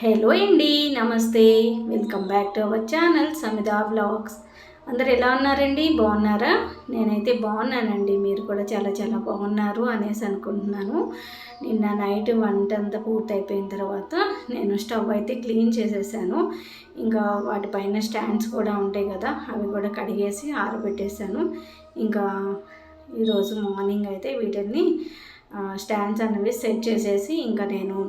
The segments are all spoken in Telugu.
హలో అండి, నమస్తే. Welcome back to our channel Samita vlogs. అందరు ఎలా ఉన్నారండి? బాగున్నారా? నేనైతే బాగున్నానండి. మీరు కూడా చాలా చాలా బాగున్నారు అనేసి అనుకుంటున్నాను. నిన్న నైట్ వంట అంతా పూర్తయిపోయిన తర్వాత నేను స్టవ్ అయితే క్లీన్ చేసేసాను. ఇంకా వాటిపైన స్టాండ్స్ కూడా ఉంటాయి కదా, అవి కూడా కడిగేసి ఆరబెట్టేసాను. ఇంకా ఈరోజు మార్నింగ్ అయితే వీటిని స్టాండ్స్ అనేవి సెట్ చేసేసి ఇంకా నేను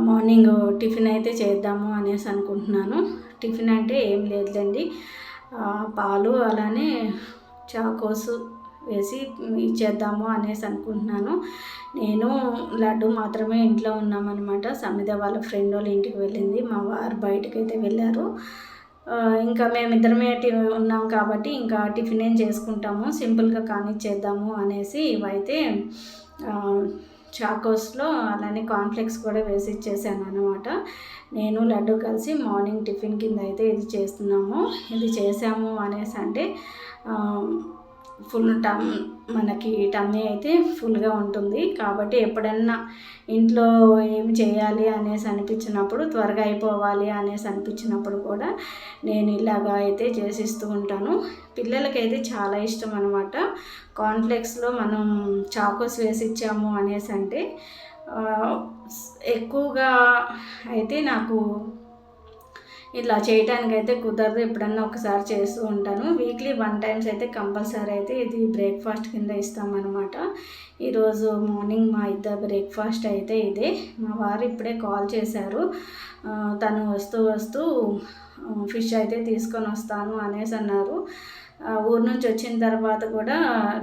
మార్నింగ్ టిఫిన్ అయితే చేద్దాము అనేసి అనుకుంటున్నాను. టిఫిన్ అంటే ఏం లేదులేండి, పాలు అలానే చాకోసు వేసి ఇచ్చేద్దాము అనేసి అనుకుంటున్నాను. నేను లడ్డు మాత్రమే ఇంట్లో ఉన్నామన్నమాట. సమిత వాళ్ళ ఫ్రెండ్ వాళ్ళ ఇంటికి వెళ్ళింది, మా వారు బయటకు అయితే వెళ్ళారు. ఇంకా మేమిద్దరమే ఉన్నాం కాబట్టి ఇంకా టిఫిన్ ఏం చేసుకుంటాము, సింపుల్గా కానిచ్చేద్దాము అనేసి ఇవైతే చాకోస్లో అలానే కాన్ఫ్లెక్స్ కూడా వేసి ఇచ్చేసాను అనమాట. నేను లడ్డు కలిసి మార్నింగ్ టిఫిన్ కింద అయితే ఇది చేస్తున్నాము. ఇది చేసాము అనేసి అంటే ఫుల్ మనకి టమ్మీ అయితే ఫుల్గా ఉంటుంది. కాబట్టి ఎప్పుడన్నా ఇంట్లో ఏమి చేయాలి అనేసి అనిపించినప్పుడు, త్వరగా అయిపోవాలి అనేసి అనిపించినప్పుడు కూడా నేను ఇలాగా అయితే చేసిస్తూ ఉంటాను. పిల్లలకైతే చాలా ఇష్టం అనమాట. కాన్ఫ్లెక్స్లో మనం చాకోస్ వేసి ఇచ్చాము అనేసి అంటే ఎక్కువగా అయితే నాకు ఇలా చేయడానికైతే కుదరదు. ఎప్పుడన్నా ఒకసారి చేస్తూ ఉంటాను. వీక్లీ 1 టైమ్స్ అయితే కంపల్సరీ అయితే ఇది బ్రేక్ఫాస్ట్ కింద ఇస్తామన్నమాట. ఈరోజు మార్నింగ్ మా ఇద్దరు బ్రేక్ఫాస్ట్ అయితే ఇదే. మా వారు ఇప్పుడే కాల్ చేశారు. తను వస్తూ ఫిష్ అయితే తీసుకొని వస్తాను అనేసి అన్నారు. ఊరు నుంచి వచ్చిన తర్వాత కూడా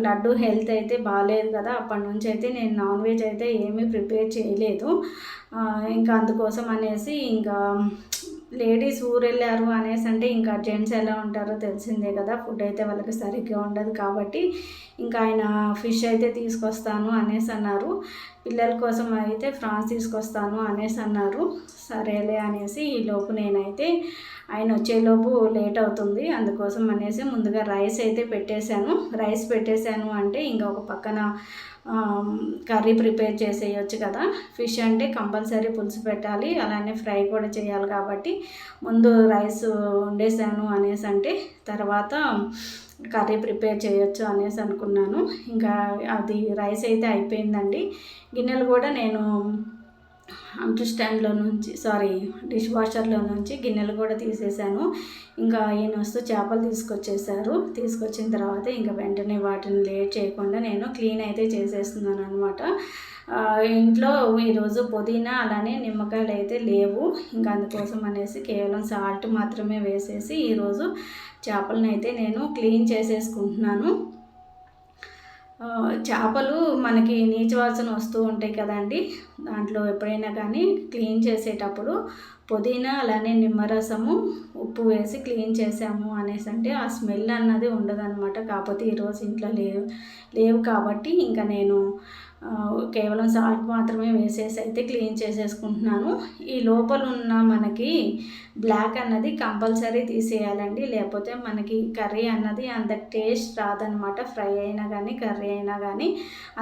లడ్డు హెల్త్ అయితే బాగాలేదు కదా, అప్పటి నుంచి అయితే నేను నాన్ వెజ్ అయితే ఏమీ ప్రిపేర్ చేయలేదు. ఇంకా అందుకోసం అనేసి ఇంకా లేడీస్ ఊరు వెళ్ళారు అనేసి అంటే ఇంకా జెంట్స్ ఎలా ఉంటారో తెలిసిందే కదా, ఫుడ్ అయితే వాళ్ళకి సరిగ్గా ఉండదు. కాబట్టి ఇంకా ఆయన ఫిష్ అయితే తీసుకొస్తాను అనేసి అన్నారు. పిల్లల కోసం అయితే ఫ్రాన్స్ తీసుకొస్తాను అనేసి అన్నారు. సరేలే అనేసి ఈలోపు నేనైతే ఆయన వచ్చేలోపు లేట్ అవుతుంది, అందుకోసం అనేసి ముందుగా రైస్ అయితే పెట్టేశాను. రైస్ పెట్టేశాను అంటే ఇంకా ఒక పక్కన కర్రీ ప్రిపేర్ చేసేయచ్చు కదా. ఫిష్ అంటే కంపల్సరీ పులుసు పెట్టాలి, అలానే ఫ్రై కూడా చేయాలి. కాబట్టి ముందు రైస్ వండేసాను అనేసి అంటే తర్వాత కర్రీ ప్రిపేర్ చేయొచ్చు అనేసి అనుకున్నాను. ఇంకా అది రైస్ అయితే అయిపోయిందండి. గిన్నెలు కూడా నేను డిష్ వాషర్లో నుంచి గిన్నెలు కూడా తీసేసాను. ఇంకా ఈయన వస్తూ చేపలు తీసుకొచ్చేసారు. తీసుకొచ్చిన తర్వాత ఇంకా వెంటనే వాటిని లేట్ చేయకుండా నేను క్లీన్ అయితే చేసేస్తున్నాను అనమాట. ఇంట్లో ఈరోజు పుదీనా అలానే నిమ్మకాయలు అయితే లేవు. ఇంకా అందుకోసం అనేసి కేవలం సాల్ట్ మాత్రమే వేసేసి ఈరోజు చేపలను అయితే నేను క్లీన్ చేసేసుకుంటున్నాను. చేపలు మనకి నీచు వాసన వస్తూ ఉంటాయి కదండి. దాంట్లో ఎప్పుడైనా కానీ క్లీన్ చేసేటప్పుడు పుదీనా అలానే నిమ్మరసము ఉప్పు వేసి క్లీన్ చేసాము అనేసి అంటే ఆ స్మెల్ అన్నది ఉండదన్నమాట. కాకపోతే ఈరోజు ఇంట్లో లేవు కాబట్టి ఇంకా నేను కేవలం సాల్ట్ మాత్రమే వేసేసి అయితే క్లీన్ చేసేసుకుంటున్నాను. ఈ లోపల ఉన్న మనకి బ్లాక్ అన్నది కంపల్సరీ తీసేయాలండి, లేకపోతే మనకి కర్రీ అన్నది అంత టేస్ట్ రాదనమాట. ఫ్రై అయినా కానీ కర్రీ అయినా కానీ.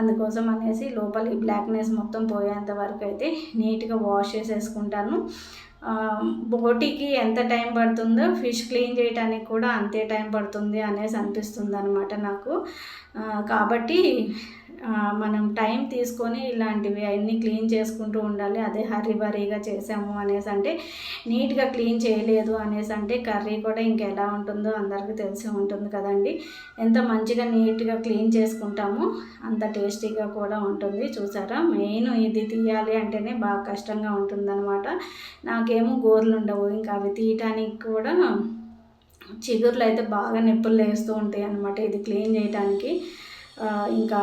అందుకోసం అనేసి లోపల ఈ బ్లాక్నెస్ మొత్తం పోయేంత వరకు అయితే నీట్గా వాష్ చేసేసుకుంటాను. బోటికి ఎంత టైం పడుతుందో ఫిష్ క్లీన్ చేయడానికి కూడా అంతే టైం పడుతుంది అనేసి అనిపిస్తుంది అనమాట నాకు. కాబట్టి మనం టైం తీసుకొని ఇలాంటివి అన్నీ క్లీన్ చేసుకుంటూ ఉండాలి. అదే హరీబరీగా చేసాము అనేసి అంటే, నీట్గా క్లీన్ చేయలేదు అనేసి అంటే కర్రీ కూడా ఇంకెలా ఉంటుందో అందరికీ తెలిసి ఉంటుంది కదండి. ఎంత మంచిగా నీట్గా క్లీన్ చేసుకుంటామో అంత టేస్టీగా కూడా ఉంటుంది. చూసారా, మెయిన్ ఇది తీయాలి అంటేనే బాగా కష్టంగా ఉంటుందన్నమాట. నాకేమో గోర్లు ఉండవు, ఇంకా అవి తీయటానికి కూడా చిగుర్లు అయితే బాగా నొప్పులు లేస్తూ ఉంటాయి అన్నమాట. ఇది క్లీన్ చేయడానికి ఇంకా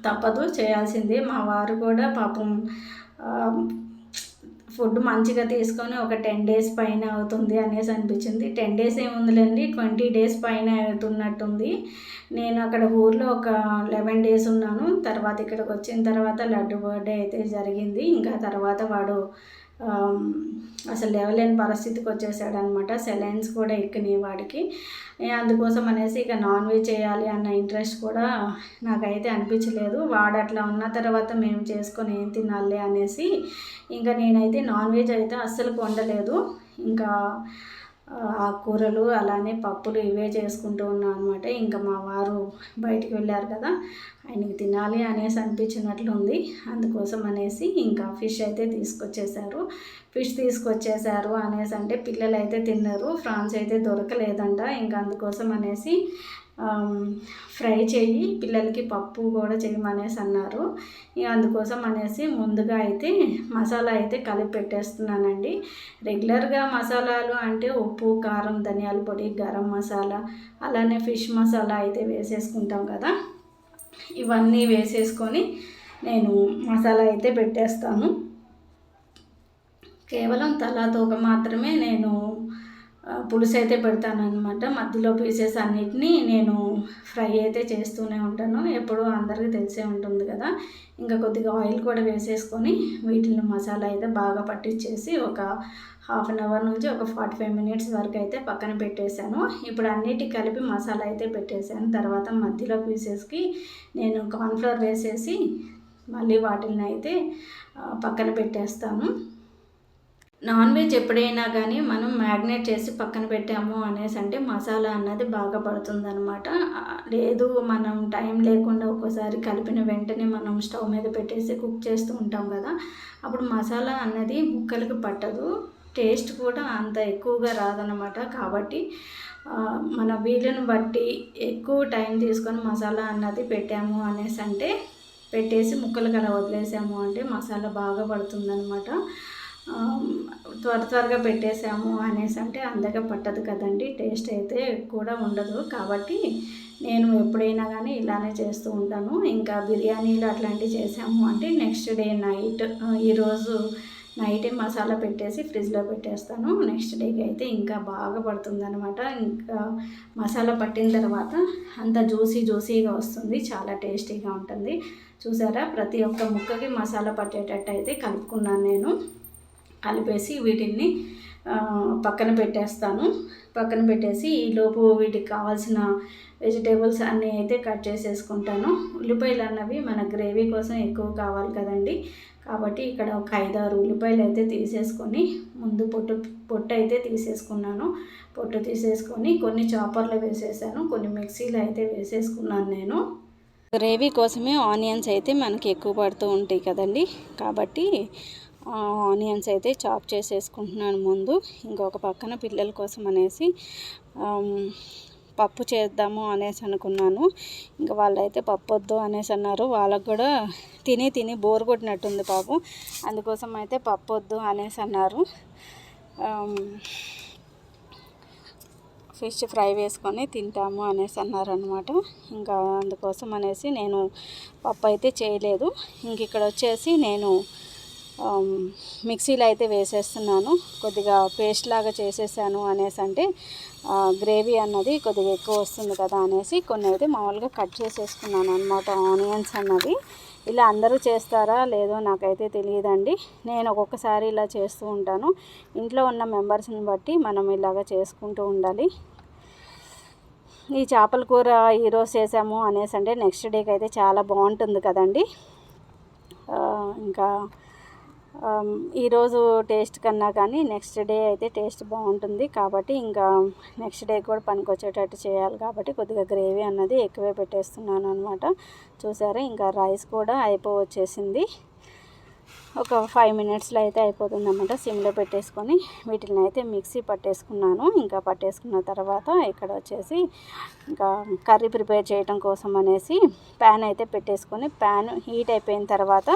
తప్పదు, చేయాల్సిందే. మా వారు కూడా పాపం ఫుడ్ మంచిగా తీసుకొని ఒక 10 డేస్ పైన అవుతుంది అనేసి అనిపించింది. 10 డేస్ ఏముందిలేండి, 20 డేస్ పైన అవుతున్నట్టుంది. నేను అక్కడ ఊర్లో ఒక 11 డేస్ ఉన్నాను. తర్వాత ఇక్కడికి వచ్చిన తర్వాత లడ్డు బర్త్డే అయితే జరిగింది. ఇంకా తర్వాత వాడు అసలు లేవలేని పరిస్థితికి వచ్చేసాడనమాట. సెలైన్స్ కూడా ఎక్కినాయి వాడికి. అందుకోసం అనేసి ఇక నాన్ వెజ్ చేయాలి అన్న ఇంట్రెస్ట్ కూడా నాకైతే అనిపించలేదు. వాడు అట్లా ఉన్న తర్వాత మేము చేసుకొని ఏం తినాలి అనేసి ఇంకా నేనైతే నాన్ వెజ్ అయితే అస్సలు వండలేదు. ఇంకా ఆకుకూరలు అలానే పప్పులు ఇవే చేసుకుంటూ ఉన్నాను అనమాట. ఇంకా మా వారు బయటికి వెళ్ళారు కదా, ఆయనకి తినాలి అనేసి అనిపించినట్లుంది. అందుకోసం అనేసి ఇంకా ఫిష్ అయితే తీసుకొచ్చేసారు అనేసి అంటే పిల్లలు అయితే తిన్నారు. ఫ్రాన్స్ అయితే దొరకలేదంట. ఇంకా అందుకోసం అనేసి ఫ్రై చేయి, పిల్లలకి పప్పు కూడా చేయమనేసి అన్నారు. అందుకోసం అనేసి ముందుగా అయితే మసాలా అయితే కలిపి పెట్టేస్తున్నానండి. రెగ్యులర్గా మసాలాలు అంటే ఉప్పు, కారం, ధనియాల పొడి, గరం మసాలా, అలానే ఫిష్ మసాలా అయితే వేసేసుకుంటాం కదా, ఇవన్నీ వేసేసుకొని నేను మసాలా అయితే పెట్టేస్తాను. కేవలం తలా తోక మాత్రమే నేను పులుసు అయితే పెడతాను అనమాట. మధ్యలో పీసెస్ అన్నిటినీ నేను ఫ్రై అయితే చేస్తూనే ఉంటాను. ఎప్పుడూ అందరికీ తెలిసే ఉంటుంది కదా. ఇంకా కొద్దిగా ఆయిల్ కూడా వేసేసుకొని వీటిని మసాలా అయితే బాగా పట్టించేసి ఒక హాఫ్ అన్ అవర్ నుంచి ఒక 45 మినిట్స్ వరకు అయితే పక్కన పెట్టేశాను. ఇప్పుడు అన్నిటికి కలిపి మసాలా అయితే పెట్టేశాను. తర్వాత మధ్యలో పీసెస్కి నేను కార్న్ఫ్లవర్ వేసేసి మళ్ళీ వాటిని అయితే పక్కన పెట్టేస్తాను. నాన్ వెజ్ ఎప్పుడైనా కానీ మనం మ్యాగ్నేట్ చేసి పక్కన పెట్టాము అనేసి అంటే మసాలా అన్నది బాగా పడుతుందనమాట. లేదు మనం టైం లేకుండా ఒక్కోసారి కలిపిన వెంటనే మనం స్టవ్ మీద పెట్టేసి కుక్ చేస్తూ ఉంటాం కదా, అప్పుడు మసాలా అన్నది ముక్కలకి పట్టదు, టేస్ట్ కూడా అంత ఎక్కువగా రాదనమాట. కాబట్టి మన వీలుని బట్టి ఎక్కువ టైం తీసుకొని మసాలా అన్నది పెట్టాము అనేసి అంటే పెట్టేసి ముక్కలు అలా వదిలేసాము అంటే మసాలా బాగా పడుతుందనమాట. త్వరగా పెట్టేసాము అనేసి అంటే అందగా పట్టదు కదండి, టేస్ట్ అయితే కూడా ఉండదు. కాబట్టి నేను ఎప్పుడైనా కానీ ఇలానే చేస్తూ ఉంటాను. ఇంకా బిర్యానీలు అట్లాంటివి చేసాము అంటే నెక్స్ట్ డే నైట్, ఈరోజు నైటే మసాలా పెట్టేసి ఫ్రిడ్జ్లో పెట్టేస్తాను. నెక్స్ట్ డేకి అయితే ఇంకా బాగా పడుతుందనమాట. ఇంకా మసాలా పట్టిన తర్వాత అంత జ్యూసీగా వస్తుంది, చాలా టేస్టీగా ఉంటుంది. చూసారా, ప్రతి ఒక్క ముక్కకి మసాలా పట్టేటట్టు అయితే కలుపుకున్నాను నేను. కలిపేసి వీటిని పక్కన పెట్టేస్తాను. పక్కన పెట్టేసి ఈలోపు వీటికి కావాల్సిన వెజిటేబుల్స్ అన్నీ అయితే కట్ చేసేసుకుంటాను. ఉల్లిపాయలు అన్నవి మన గ్రేవీ కోసం ఎక్కువ కావాలి కదండి, కాబట్టి ఇక్కడ ఒక 5-6 ఉల్లిపాయలు అయితే తీసేసుకొని ముందు పొట్టు అయితే తీసేసుకున్నాను. పొట్టు తీసేసుకొని కొన్ని చాపర్లో వేసేసాను, కొన్ని మిక్సీలో అయితే వేసేసుకున్నాను నేను. గ్రేవీ కోసమే ఆనియన్స్ అయితే మనకి ఎక్కువ పడుతూ ఉంటాయి కదండి, కాబట్టి ఆనియన్స్ అయితే చాప్ చేసేసుకుంటున్నాను ముందు. ఇంకొక పక్కన పిల్లల కోసం అనేసి పప్పు చేద్దాము అనేసి అనుకున్నాను. ఇంకా వాళ్ళైతే పప్పు వద్దు అనేసి అన్నారు. వాళ్ళకు కూడా తిని బోర్ కొట్టినట్టుంది పాపం, అందుకోసం అయితే పప్పు వద్దు అనేసి అన్నారు. ఫిష్ ఫ్రై వేసుకొని తింటాము అనేసి అన్నారనమాట. ఇంకా అందుకోసం అనేసి నేను పప్పు అయితే చేయలేదు. ఇంక ఇక్కడ వచ్చేసి నేను మిక్సీలో అయితే వేసేస్తున్నాను. కొద్దిగా పేస్ట్ లాగా చేసేసాను అనేసి అంటే గ్రేవీ అన్నది కొద్దిగా ఎక్కువ వస్తుంది కదా అనేసి కొన్ని అయితే మామూలుగా కట్ చేసేసుకున్నాను అనమాట. ఆనియన్స్ అన్నది ఇలా అందరూ చేస్తారా లేదో నాకైతే తెలియదండి. నేను ఒక్కొక్కసారి ఇలా చేస్తూ ఉంటాను. ఇంట్లో ఉన్న మెంబర్స్ని బట్టి మనం ఇలాగ చేసుకుంటూ ఉండాలి. ఈ చేపల కూర ఈరోజు చేసాము అనేసి అంటే నెక్స్ట్ డేకి అయితే చాలా బాగుంటుంది కదండి. ఇంకా ఈరోజు టేస్ట్ కన్నా కానీ నెక్స్ట్ డే అయితే టేస్ట్ బాగుంటుంది. కాబట్టి ఇంకా నెక్స్ట్ డే కూడా పనికొచ్చేటట్టు చేయాలి కాబట్టి కొద్దిగా గ్రేవీ అన్నది ఎక్కువే పెట్టేస్తున్నాను అనమాట. చూసారా, ఇంకా రైస్ కూడా అయిపోవచ్చేసింది. ఒక 5 మినిట్స్లో అయితే అయిపోతుంది అన్నమాట. సిమ్లో పెట్టేసుకొని వీటిని అయితే మిక్సీ పట్టేసుకున్నాను. ఇంకా పట్టేసుకున్న తర్వాత ఇక్కడ వచ్చేసి ఇంకా కర్రీ ప్రిపేర్ చేయడం కోసం అనేసి ప్యాన్ అయితే పెట్టేసుకొని ప్యాన్ హీట్ అయిపోయిన తర్వాత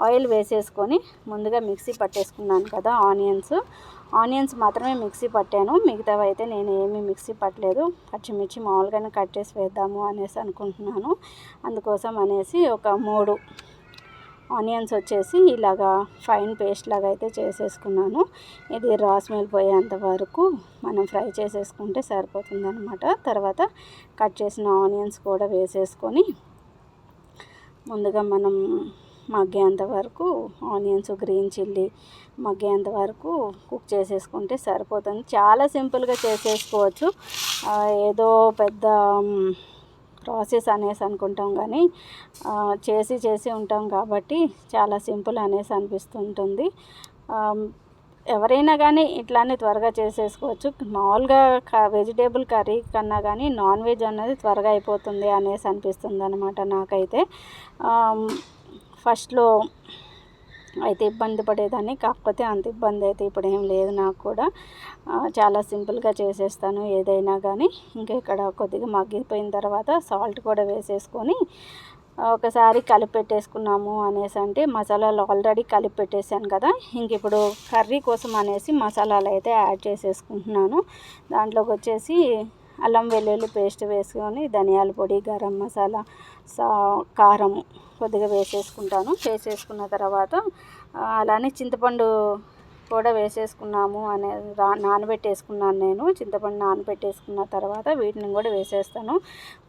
ఆయిల్ వేసేసుకొని ముందుగా మిక్సీ పట్టేసుకున్నాను కదా ఆనియన్స్ మాత్రమే మిక్సీ పట్టాను. మిగతావి అయితే నేను ఏమీ మిక్సీ పట్టలేదు. పచ్చిమిర్చి మామూలుగానే కట్ చేసి వేద్దాము అనేసి అనుకుంటున్నాను. అందుకోసం అనేసి ఒక 3 ఆనియన్స్ వచ్చేసి ఇలాగా ఫైన్ పేస్ట్ లాగా అయితే చేసేసుకున్నాను. ఇది రా స్మెల్ పోయేంత వరకు మనం ఫ్రై చేసేసుకుంటే సరిపోతుంది అనమాట. తర్వాత కట్ చేసిన ఆనియన్స్ కూడా వేసేసుకొని ముందుగా మనం మగ్గేంత వరకు ఆనియన్స్, గ్రీన్ చిల్లీ మగ్గేంత వరకు కుక్ చేసేసుకుంటే సరిపోతుంది. చాలా సింపుల్గా చేసేసుకోవచ్చు. ఏదో పెద్ద ప్రాసెస్ అనేసి అనుకుంటాం, కానీ చేసి ఉంటాం కాబట్టి చాలా సింపుల్ అనేసి అనిపిస్తుంటుంది. ఎవరైనా కానీ ఇట్లానే త్వరగా చేసేసుకోవచ్చు. మామూలుగా వెజిటేబుల్ కర్రీ కన్నా కానీ నాన్ వెజ్ అన్నది త్వరగా అయిపోతుంది అనేసి అనిపిస్తుంది అనమాట నాకైతే. ఫస్ట్లో అయితే ఇబ్బంది పడేదాన్ని, కాకపోతే అంత ఇబ్బంది అయితే ఇప్పుడు ఏం లేదు. నాకు కూడా చాలా సింపుల్గా చేసేస్తాను ఏదైనా కానీ. ఇంకా ఇక్కడ కొద్దిగా మగ్గిపోయిన తర్వాత సాల్ట్ కూడా వేసేసుకొని ఒకసారి కలిపి పెట్టేసుకున్నాము అనేసి అంటే, మసాలాలు ఆల్రెడీ కలిపి పెట్టేశాను కదా. ఇంక ఇప్పుడు కర్రీ కోసం అనేసి మసాలాలు అయితే యాడ్ చేసేసుకుంటున్నాను. దాంట్లోకి వచ్చేసి అల్లం వెల్లుల్లి పేస్ట్ వేసుకొని ధనియాల పొడి, గరం మసాలా, కారం కొద్దిగా వేసేసుకుంటాను. వేసేసుకున్న తర్వాత అలానే చింతపండు కూడా వేసేసుకున్నాము నానబెట్టేసుకున్నాను నేను. చింతపండు నానబెట్టేసుకున్న తర్వాత వీటిని కూడా వేసేస్తాను.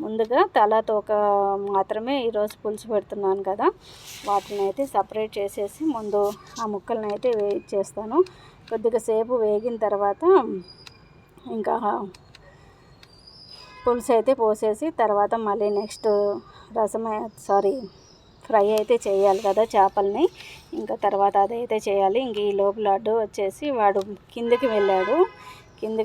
ముందుగా తల తోక మాత్రమే ఈరోజు పులుసు పెడుతున్నాను కదా, వాటిని అయితే సపరేట్ చేసేసి ముందు ఆ ముక్కలను అయితే వేయించేస్తాను. కొద్దిగా సేపు వేగిన తర్వాత ఇంకా పులుసు అయితే పోసేసి తర్వాత మళ్ళీ నెక్స్ట్ ఫ్రై అయితే చేయాలి కదా చేపల్ని. ఇంకా తర్వాత అదైతే చేయాలి. ఇంక ఈ లోపల లడ్డు వచ్చేసి వాడు కిందకి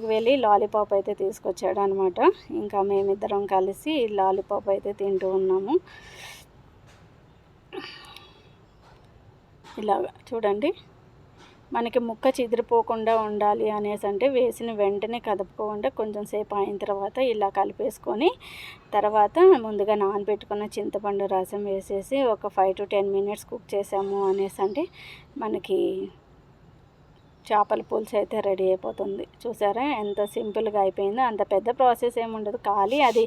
వెళ్ళి లాలీపాప్ అయితే తీసుకొచ్చాడు అనమాట. ఇంకా మేమిద్దరం కలిసి లాలీపాప్ అయితే తింటూ ఉన్నాము. ఇలాగా చూడండి, మనకి ముక్క చిదిరిపోకుండా ఉండాలి అనేసి అంటే వేసిన వెంటనే కదుపుకోకుండా కొంచెం సేపు అయిన తర్వాత ఇలా కలిపేసుకొని తర్వాత ముందుగా నానబెట్టుకున్న చింతపండు రసం వేసేసి ఒక 5 to 10 minutes కుక్ చేసాము అనేసి అంటే మనకి చేపల పులుసు అయితే రెడీ అయిపోతుంది. చూసారా ఎంత సింపుల్గా అయిపోయిందో. అంత పెద్ద ప్రాసెస్ ఏముండదు, ఖాళీ అది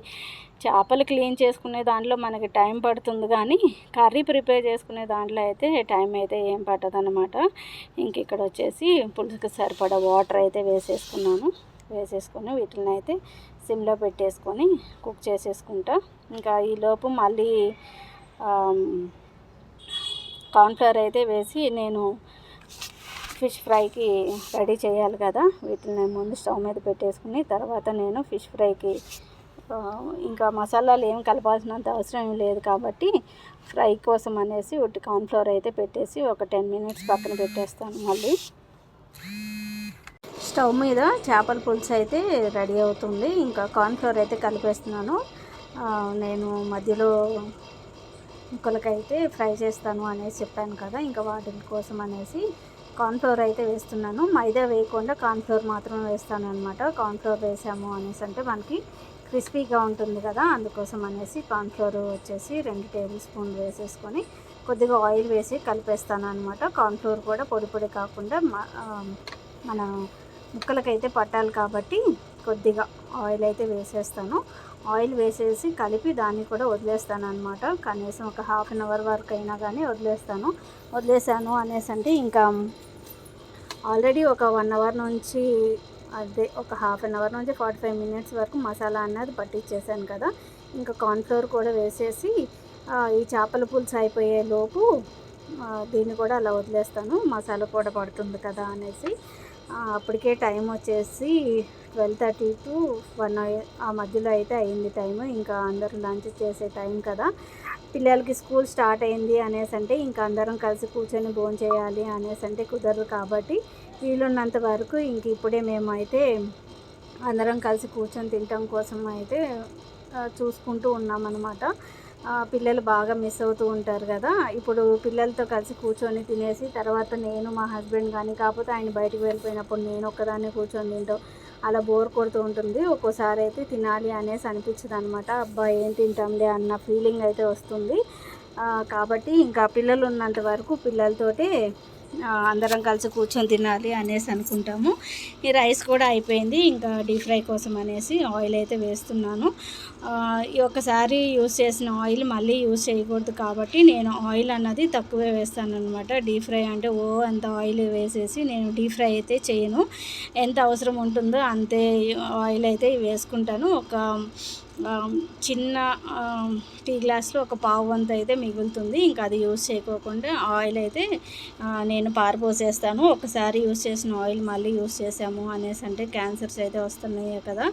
చేపలు క్లీన్ చేసుకునే దాంట్లో మనకి టైం పడుతుంది, కానీ కర్రీ ప్రిపేర్ చేసుకునే దాంట్లో అయితే టైం అయితే ఏం పట్టదు అనమాట. ఇంక ఇక్కడ వచ్చేసి పులుసుకి సరిపడా వాటర్ అయితే వేసేసుకొని వీటిని అయితే సిమ్లో పెట్టేసుకొని కుక్ చేసేసుకుంటా. ఇంకా ఈలోపు మళ్ళీ కార్న్ఫ్లవర్ అయితే వేసి నేను ఫిష్ ఫ్రైకి రెడీ చేయాలి కదా. వీటిని ముందు స్టవ్ మీద పెట్టేసుకుని తర్వాత నేను ఫిష్ ఫ్రైకి ఇంకా మసాలాలు ఏం కలపాల్సినంత అవసరం లేదు కాబట్టి ఫ్రై కోసం అనేసి ఉట్టి కార్న్ఫ్లవర్ అయితే పెట్టేసి ఒక 10 minutes పక్కన పెట్టేస్తాను. మళ్ళీ స్టవ్ మీద చేపల పులుసు అయితే రెడీ అవుతుంది. ఇంకా కార్న్ఫ్లవర్ అయితే కలిపేస్తున్నాను. నేను మధ్యలో ముక్కలకైతే ఫ్రై చేస్తాను అనేసి చెప్పాను కదా, ఇంకా వాటి కోసం అనేసి కార్న్ఫ్లవర్ అయితే వేస్తున్నాను. మైదా వేయకుండా కార్న్ఫ్లవర్ మాత్రమే వేస్తాను అనమాట. కార్న్ఫ్లవర్ వేసాము అనేసి అంటే మనకి క్రిస్పీగా ఉంటుంది కదా, అందుకోసం అనేసి కార్న్ఫ్లవర్ వచ్చేసి 2 tablespoons వేసేసుకొని కొద్దిగా ఆయిల్ వేసి కలిపేస్తాను అనమాట. కార్న్ఫ్లవర్ కూడా పొడి కాకుండా మన ముక్కలకైతే పట్టాలి కాబట్టి కొద్దిగా ఆయిల్ అయితే వేసేస్తాను. ఆయిల్ వేసేసి కలిపి దాన్ని కూడా వదిలేస్తాను అనమాట. కనీసం ఒక 1/2 hour వరకు అయినా కానీ వదిలేసాను అనేసి అంటే ఇంకా ఆల్రెడీ ఒక 1 hour నుంచి ఒక 1/2 hour నుంచి 45 minutes వరకు మసాలా అన్నది పట్టించేసాను కదా. ఇంకా కార్న్ఫ్లవర్ కూడా వేసేసి ఈ చేపల పులుసు అయిపోయే లోపు దీన్ని కూడా అలా వదిలేస్తాను, మసాలా కూడా పడుతుంది కదా అనేసి. అప్పటికే టైం వచ్చేసి 12:30 to 1 ఆ మధ్యలో అయితే అయింది టైము. ఇంకా అందరూ లంచ్ చేసే టైం కదా. పిల్లలకి స్కూల్ స్టార్ట్ అయింది అనేసి అంటే ఇంకా అందరం కలిసి కూర్చొని భోంచేయాలి అనేసి అంటే కుదరదు కాబట్టి వీలున్నంత వరకు ఇంక ఇప్పుడే మేము అయితే అందరం కలిసి కూర్చొని తినటం కోసం అయితే చూసుకుంటూ ఉన్నామన్నమాట. పిల్లలు బాగా మిస్ అవుతూ ఉంటారు కదా. ఇప్పుడు పిల్లలతో కలిసి కూర్చొని తినేసి తర్వాత నేను మా హస్బెండ్ కానీ కాకపోతే ఆయన బయటకు వెళ్ళిపోయినప్పుడు నేను ఒక్కదాన్ని కూర్చొని తింటాం, అలా బోర్ కొడుతూ ఉంటుంది. ఒక్కోసారి అయితే తినాలి అనేసి అనిపించదు అనమాట. అబ్బా ఏం తింటాంలే అన్న ఫీలింగ్ అయితే వస్తుంది. కాబట్టి ఇంకా పిల్లలు ఉన్నంత వరకు పిల్లలతోటి అందరం కలిసి కూర్చొని తినాలి అనేసి అనుకుంటాము. ఈ రైస్ కూడా అయిపోయింది. ఇంకా డీప్ ఫ్రై కోసం అనేసి ఆయిల్ అయితే వేస్తున్నాను. ఒకసారి యూస్ చేసిన ఆయిల్ మళ్ళీ యూస్ చేయకూడదు కాబట్టి నేను ఆయిల్ అన్నది తక్కువే వేస్తాను అనమాట. డీప్ ఫ్రై అంటే అంత ఆయిల్ వేసేసి నేను డీప్ ఫ్రై అయితే చేయను. ఎంత అవసరం ఉంటుందో అంతే ఆయిల్ అయితే వేసుకుంటాను. ఒక చిన్న టీ గ్లాస్లో ఒక పావు వంతు అయితే మిగులుతుంది. ఇంకా అది యూజ్ చేయకోకుండా ఆయిల్ అయితే నేను పారపోసేస్తాను. ఒకసారి యూజ్ చేసిన ఆయిల్ మళ్ళీ యూజ్ చేసాము అనేసి అంటే క్యాన్సర్స్ అయితే వస్తున్నాయి కదా,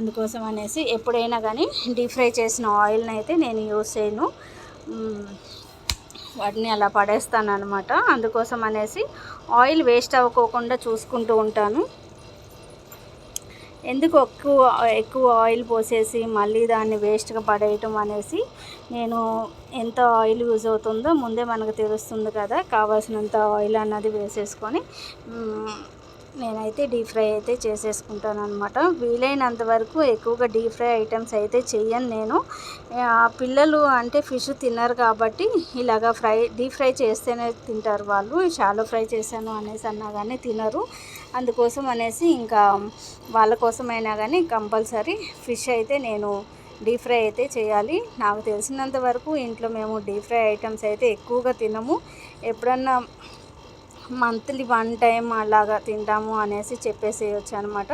అందుకోసం అనేసి ఎప్పుడైనా కానీ డీప్ ఫ్రై చేసిన ఆయిల్ని అయితే నేను యూజ్ చేయను, వాటిని అలా పడేస్తాను అనమాట. అందుకోసం అనేసి ఆయిల్ వేస్ట్ అవ్వకోకుండా చూసుకుంటూ ఉంటాను. ఎందుకు ఎక్కువ ఆయిల్ పోసేసి మళ్ళీ దాన్ని వేస్ట్గా పడేయటం అనేసి నేను ఎంత ఆయిల్ యూజ్ అవుతుందో ముందే మనకు తెలుస్తుంది కదా, కావాల్సినంత ఆయిల్ అన్నది వేసేసుకొని నేనైతే డీప్ ఫ్రై అయితే చేసేసుకుంటాను అనమాట. వీలైనంత వరకు ఎక్కువగా డీప్ ఫ్రై ఐటమ్స్ అయితే చెయ్యను నేను. పిల్లలు అంటే ఫిష్ తినరు కాబట్టి ఇలాగా డీప్ ఫ్రై చేస్తేనే తింటారు వాళ్ళు. షాలో ఫ్రై చేశాను అనేసి అన్నా కానీ తినరు. అందుకోసం అనేసి ఇంకా వాళ్ళ కోసమైనా కానీ కంపల్సరీ ఫిష్ అయితే నేను డీప్ ఫ్రై అయితే చేయాలి. నాకు తెలిసినంత వరకు ఇంట్లో మేము డీప్ ఫ్రై ఐటమ్స్ అయితే ఎక్కువగా తినము. ఎప్పుడన్నా మంత్లీ 1 టైం అలాగా తింటాము అనేసి చెప్పేసేయచ్చు అనమాట.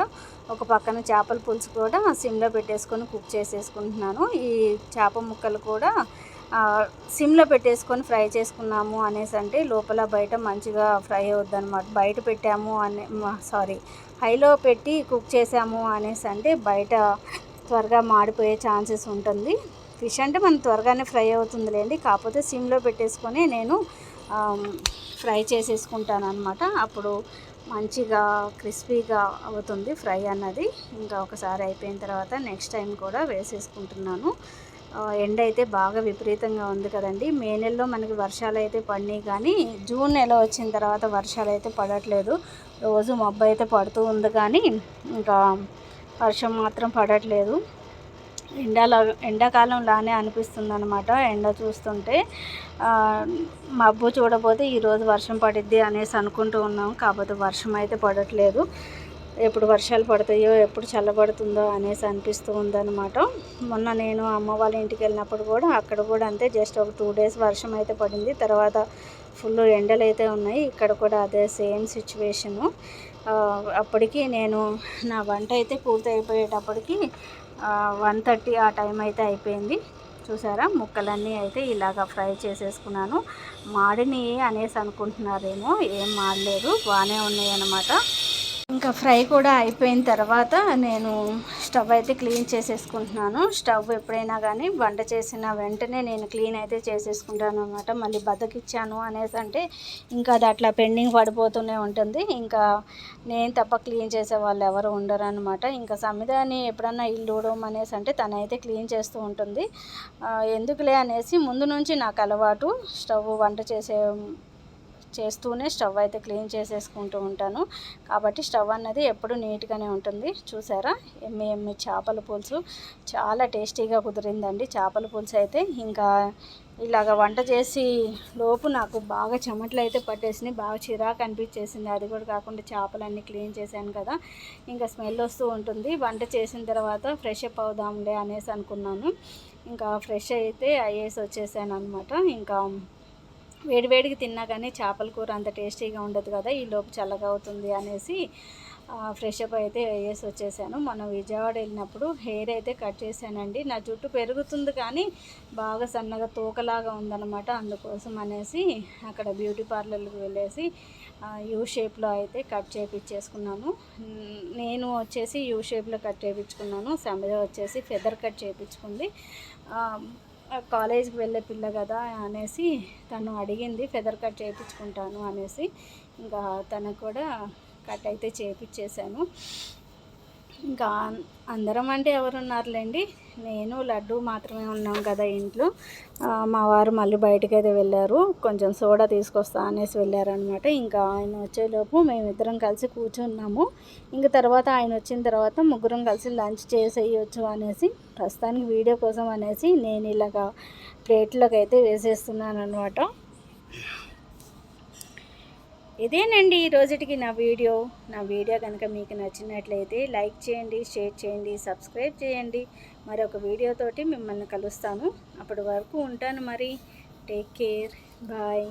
ఒక పక్కన చేపల పులుసు కూడా సిమ్లో పెట్టేసుకొని కుక్ చేసేసుకుంటున్నాను. ఈ చేప ముక్కలు కూడా సిమ్లో పెట్టేసుకొని ఫ్రై చేసుకున్నాము అనేసి అంటే లోపల బయట మంచిగా ఫ్రై అవుద్ది అనమాట. బయట పెట్టాము హైలో పెట్టి కుక్ చేసాము అనేసి అంటే బయట త్వరగా మాడిపోయే ఛాన్సెస్ ఉంటుంది. ఫిష్ అంటే మనం త్వరగానే ఫ్రై అవుతుందిలేండి, కాకపోతే సిమ్లో పెట్టేసుకొని నేను ఫ్రై చేసేసుకుంటాను అనమాట. అప్పుడు మంచిగా క్రిస్పీగా అవుతుంది ఫ్రై అన్నది. ఇంకా ఒకసారి అయిపోయిన తర్వాత నెక్స్ట్ టైం కూడా వేసేసుకుంటున్నాను. ఎండ అయితే బాగా విపరీతంగా ఉంది కదండి. మే నెలలో మనకి వర్షాలు అయితే పడినాయి, కానీ జూన్ నెల వచ్చిన తర్వాత వర్షాలు అయితే పడట్లేదు. రోజు మబ్బు అయితే పడుతూ ఉంది కానీ ఇంకా వర్షం మాత్రం పడట్లేదు. ఎండాకాలంలానే అనిపిస్తుంది అనమాట ఎండ చూస్తుంటే. మబ్బు చూడబోతే ఈరోజు వర్షం పడిద్ది అనేసి అనుకుంటూ ఉన్నాం, కాకపోతే వర్షం అయితే పడట్లేదు. ఎప్పుడు వర్షాలు పడతాయో ఎప్పుడు చల్లబడుతుందో అనేసి అనిపిస్తూ ఉందన్నమాట. మొన్న నేను అమ్మ వాళ్ళ ఇంటికి వెళ్ళినప్పుడు కూడా అక్కడ కూడా అంతే, జస్ట్ ఒక 2 డేస్ వర్షం అయితే పడింది, తర్వాత ఫుల్ ఎండలు అయితే ఉన్నాయి. ఇక్కడ కూడా అదే సేమ్ సిచ్యువేషను. అప్పటికి నేను నా వంట అయితే పూర్తి అయిపోయేటప్పటికి 1:30 ఆ టైం అయితే అయిపోయింది. చూసారా, ముక్కలన్నీ అయితే ఇలాగ ఫ్రై చేసేసుకున్నాను. మాడిని అనేసి అనుకుంటున్నారేమో, ఏం మాడలేదు, బాగానే ఉన్నాయి అన్నమాట. ఇంకా ఫ్రై కూడా అయిపోయిన తర్వాత నేను స్టవ్ అయితే క్లీన్ చేసేసుకుంటున్నాను. స్టవ్ ఎప్పుడైనా కానీ వంట చేసిన వెంటనే నేను క్లీన్ అయితే చేసేసుకుంటాను అనమాట. మళ్ళీ బద్దకిచ్చాను అనేసి అంటే ఇంకా అది అట్లా పెండింగ్ పడిపోతూనే ఉంటుంది. ఇంకా నేను తప్ప క్లీన్ చేసే వాళ్ళు ఎవరు ఉండరు అనమాట. ఇంకా సమిధాని ఎప్పుడన్నా ఇల్లు ఊడడం అనేసి అంటే తనైతే క్లీన్ చేస్తూ ఉంటుంది. ఎందుకులే అనేసి ముందు నుంచి నాకు అలవాటు, స్టవ్ వంట చేస్తూనే స్టవ్ అయితే క్లీన్ చేసేసుకుంటూ ఉంటాను. కాబట్టి స్టవ్ అన్నది ఎప్పుడు నీట్గానే ఉంటుంది. చూసారా, ఎమ్మి చేపల పులుసు చాలా టేస్టీగా కుదిరిందండి. చేపల పులుసు అయితే ఇంకా ఇలాగ వంట చేసి లోపు నాకు బాగా చెమటలు అయితే పట్టేసినాయి, బాగా చిరాకు అనిపించేసింది. అది కూడా కాకుండా చేపలన్నీ క్లీన్ చేశాను కదా, ఇంకా స్మెల్ వస్తూ ఉంటుంది. వంట చేసిన తర్వాత ఫ్రెష్ అప్ అవుదాంలే అనేసి అనుకున్నాను. ఇంకా ఫ్రెష్ అయితే అయ్యేసి వచ్చేసాను అనమాట. ఇంకా వేడివేడికి తిన్నా కానీ చేపల కూర అంత టేస్టీగా ఉండదు కదా, ఈ లోపు చల్లగా అవుతుంది అనేసి ఫ్రెష్ అప్ అయితే వేసి వచ్చేసాను. మనం విజయవాడ వెళ్ళినప్పుడు హెయిర్ అయితే కట్ చేశానండి. నా జుట్టు పెరుగుతుంది కానీ బాగా సన్నగా తోకలాగా ఉందన్నమాట. అందుకోసం అనేసి అక్కడ బ్యూటీ పార్లర్కి వెళ్ళేసి యూ షేప్లో అయితే కట్ చేయించేసుకున్నాను. నేను వచ్చేసి యూ షేప్లో కట్ చేయించుకున్నాను, సమిధ వచ్చేసి ఫెదర్ కట్ చేయించుకుంది. కాలేజ్కి వెళ్ళే పిల్ల కదా అనేసి తను అడిగింది ఫెదర్ కట్ చేయించుకుంటాను అనేసి, ఇంకా తనకు కూడా కట్ అయితే చేయించేసాను. ఇంకా అందరం అంటే ఎవరున్నారులేండి, నేను లడ్డు మాత్రమే ఉన్నాం కదా ఇంట్లో. మా వారు మళ్ళీ బయటకు అయితే వెళ్ళారు, కొంచెం సోడా తీసుకొస్తా అనేసి వెళ్ళారనమాట. ఇంకా ఆయన వచ్చేలోపు మేమిద్దరం కలిసి కూర్చున్నాము. ఇంకా తర్వాత ఆయన వచ్చిన తర్వాత ముగ్గురం కలిసి లంచ్ చేసేయచ్చు అనేసి ప్రస్తుతానికి వీడియో కోసం అనేసి నేను ఇలాగా ప్లేట్లోకి అయితే వేసేస్తున్నాను అనమాట. ఇదేనండి ఈ రోజుటికి నా వీడియో కనుక మీకు నచ్చినట్లయితే లైక్ చేయండి, షేర్ చేయండి, సబ్స్క్రైబ్ చేయండి. మరొక వీడియోతోటి మిమ్మల్ని కలుస్తాను. అప్పటి వరకు ఉంటాను మరి. Take care, bye.